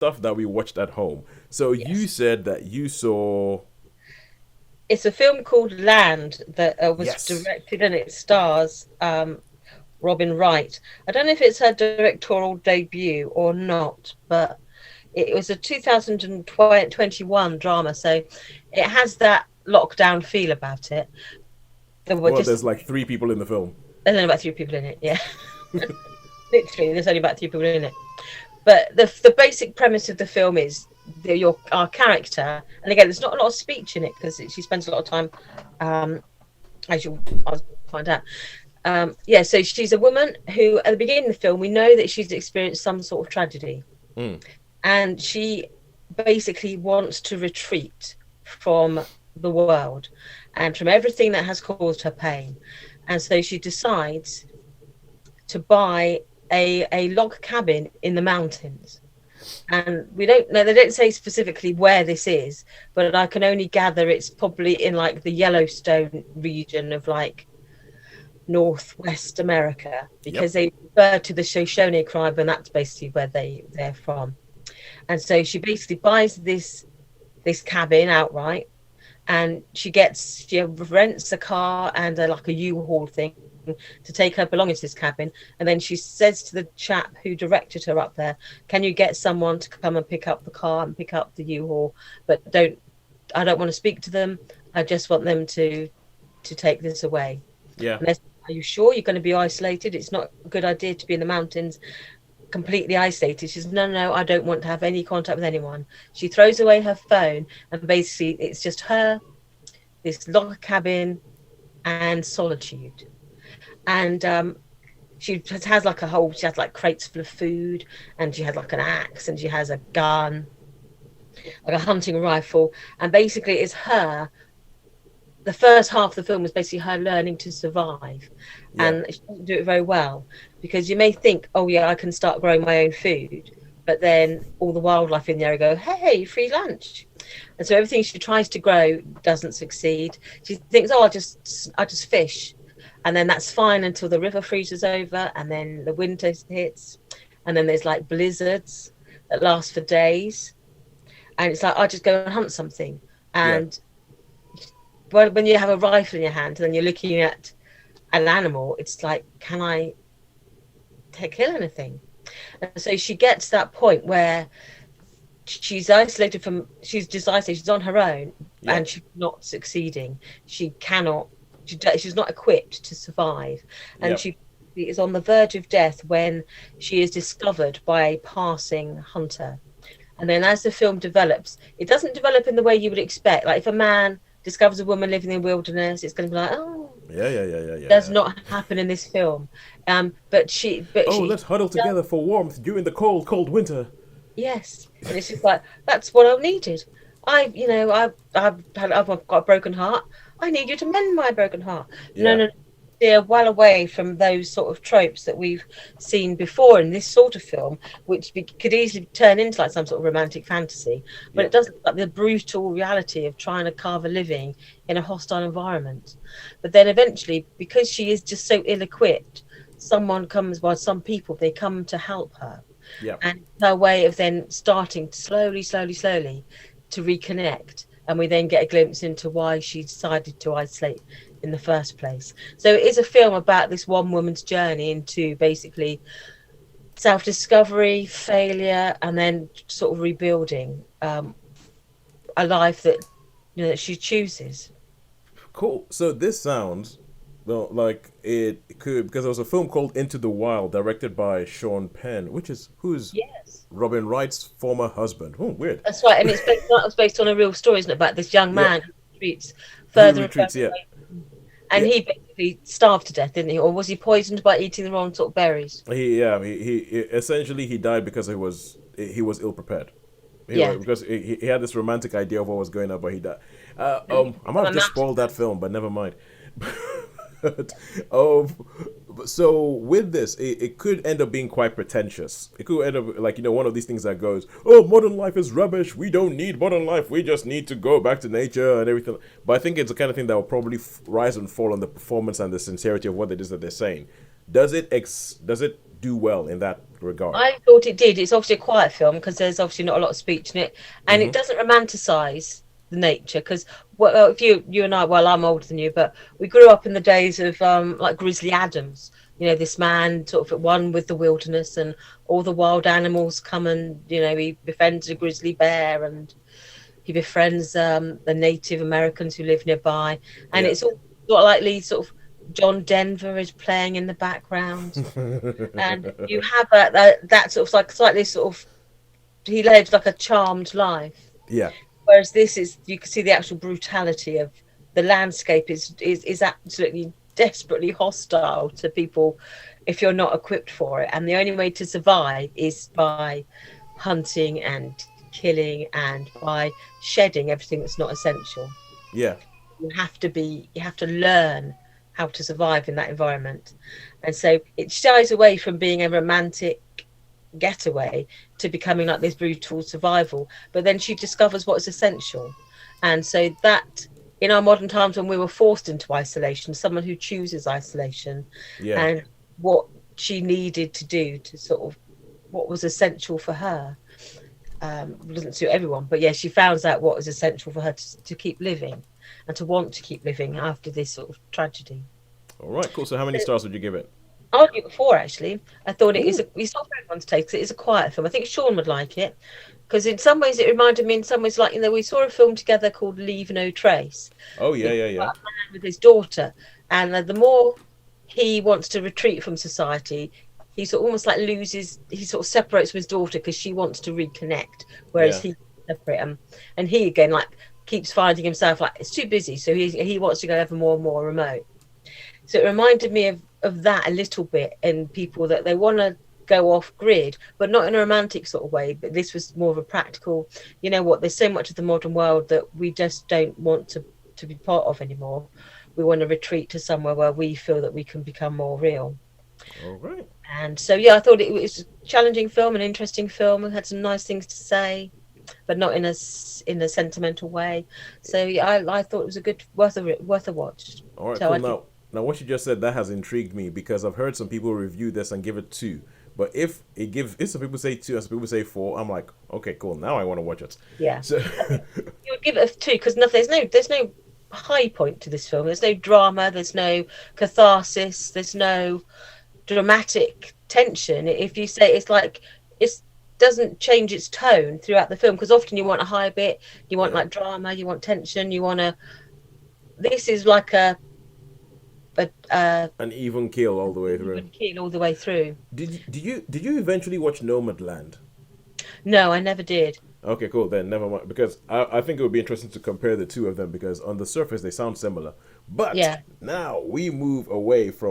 stuff that we watched at home. So you Yes. said that you saw. It's a film called Land that was Yes. directed and it stars Robin Wright. I don't know if it's her directorial debut or not, but it was a 2021 drama, so it has that lockdown feel about it. There were Well, just there's like three people in the film. there's only about three people in it. Yeah, literally, there's only about three people in it. But the basic premise of the film is your our character, and again, there's not a lot of speech in it because she spends a lot of time, um, as you'll I'll find out. Yeah, so she's a woman who, at the beginning of the film, we know that she's experienced some sort of tragedy, Mm. and she basically wants to retreat from the world and from everything that has caused her pain. And so she decides to buy a log cabin in the mountains. And we don't know, they don't say specifically where this is, but I can only gather it's probably in like the Yellowstone region of like Northwest America Yep. because they refer to the Shoshone tribe, and that's basically where they're from. And so she basically buys this cabin outright, and she rents a car and like a U-Haul thing to take her belongings to this cabin. And then she says to the chap who directed her up there, "Can you get someone to come and pick up the car and pick up the U-Haul? But I don't want to speak to them. I just want them to take this away." Yeah. And they say, "Are you sure you're going to be isolated? It's not a good idea to be in the mountains completely isolated." She says, "No, no, I don't want to have any contact with anyone." She throws away her phone, and basically it's just her, this log cabin, and solitude. And has like she has like crates full of food, and she has like an axe, and she has a gun, like a hunting rifle. And basically it's her, the first half of the film is basically her learning to survive, Yeah. and she doesn't do it very well because you may think, oh yeah, I can start growing my own food, but then all the wildlife in there go, hey, free lunch, and so everything she tries to grow doesn't succeed. She thinks, oh, I'll just fish, and then that's fine until the river freezes over, and then the winter hits, and then there's like blizzards that last for days, and it's like I'll just go and hunt something. Yeah. And when you have a rifle in your hand and then you're looking at an animal, it's like, can I kill anything? And so she gets to that point where she's just isolated, she's on her own, Yeah. and she's not succeeding. She cannot, she's not equipped to survive. And Yep. she is on the verge of death when she is discovered by a passing hunter. And then as the film develops, it doesn't develop in the way you would expect. Like if a man discovers a woman living in the wilderness, it's going to be like, oh, Yeah. Yeah. Yeah. Yeah. does Yeah. not happen in this film. But Oh, she let's huddle does, together for warmth during the cold, cold winter. yes. And it's just like, that's what I needed. I've got a broken heart. I need you to mend my broken heart. No, Yeah. no, they're well away from those sort of tropes that we've seen before in this sort of film, which could easily turn into like some sort of romantic fantasy. But it Yep. doesn't, like the brutal reality of trying to carve a living in a hostile environment. But then eventually, because she is just so ill-equipped, some people, they come to help her, Yep. and her way of then starting to slowly to reconnect, and we then get a glimpse into why she decided to isolate in the first place. So it is a film about this one woman's journey into basically self-discovery, failure, and then sort of rebuilding a life that that she chooses. Cool. So this sounds well like it could because there was a film called Into the Wild directed by Sean Penn, which is who's Yes, Robin Wright's former husband. Oh, weird. that's right, and it's based on a real story, isn't it, about this young Yep. man who retreats Who further and retreats? further Yeah. away. And Yeah. he basically starved to death, didn't he? Or was he poisoned by eating the wrong sort of berries? He essentially he died because he was ill prepared. Yeah. Because he had this romantic idea of what was going on, but he died. I might On have a just mountain. spoiled that film, but never mind. But, um, so with this, it could end up being quite pretentious. It could end up like one of these things that goes, "Oh, modern life is rubbish. We don't need modern life. We just need to go back to nature and everything." But I think it's the kind of thing that will probably rise and fall on the performance and the sincerity of what it is that they're saying. Does it do well in that regard. I thought it did. It's obviously a quiet film because there's obviously not a lot of speech in it, and it Hmm. doesn't romanticize the nature. Because well, if you and I, well, I'm older than you, but we grew up in the days of like Grizzly Adams. You know, this man sort of at one with the wilderness, and all the wild animals come, and he befriends a grizzly bear, and he befriends the Native Americans who live nearby, and Yeah. it's all sort of like these sort of John Denver is playing in the background, and you have that sort of like slightly sort of he led like a charmed life, Yeah. whereas this is you can see the actual brutality of the landscape is absolutely desperately hostile to people if you're not equipped for it, and the only way to survive is by hunting and killing and by shedding everything that's not essential. Yeah. You have to learn how to survive in that environment, and so it shies away from being a romantic getaway to becoming like this brutal survival, but then she discovers what is essential. And so that in our modern times when we were forced into isolation, someone who chooses isolation Yeah. and what she needed to do to sort of what was essential for her, doesn't suit everyone, but yeah, she found out what was essential for her to keep living and to want to keep living after this sort of tragedy. All right. Cool. So how many stars would you give it? I would give it four actually. I thought Ooh. it's not for everyone to take 'cause it is a quiet film. I think Sean would like it because in some ways it reminded me in some ways like we saw a film together called Leave No Trace. Oh yeah, It's yeah, yeah. about a man with his daughter, and the more he wants to retreat from society, he sort of almost like he sort of separates from his daughter because she wants to reconnect, whereas Yeah. he separate and he again like keeps finding himself like it's too busy, so he wants to go ever more and more remote. So it reminded me of that a little bit in people that they want to go off grid, but not in a romantic sort of way. But this was more of a practical, you know what, there's so much of the modern world that we just don't want to be part of anymore. We want to retreat to somewhere where we feel that we can become more real. All right. And so, yeah, I thought it was a challenging film, an interesting film, and had some nice things to say, but not in a sentimental way. So yeah, I thought it was a good worth a watch. All right. So Cool. I think Now what you just said that has intrigued me because I've heard some people review this and give it two. But if some people say two and some people say four, I'm like, okay, cool. Now I want to watch it. yeah. So You would give it a two because there's no high point to this film. There's no drama. There's no catharsis. There's no dramatic tension. If you say it's like it doesn't change its tone throughout the film because often you want a high bit, you want yeah, like drama, you want tension, you want to. This is like a an even kill all the way through. even keel all the way through. Did you eventually watch Nomadland? No, I never did. Okay, cool. Then never mind. Because I think it would be interesting to compare the two of them because on the surface they sound similar. But Yeah. now we move away from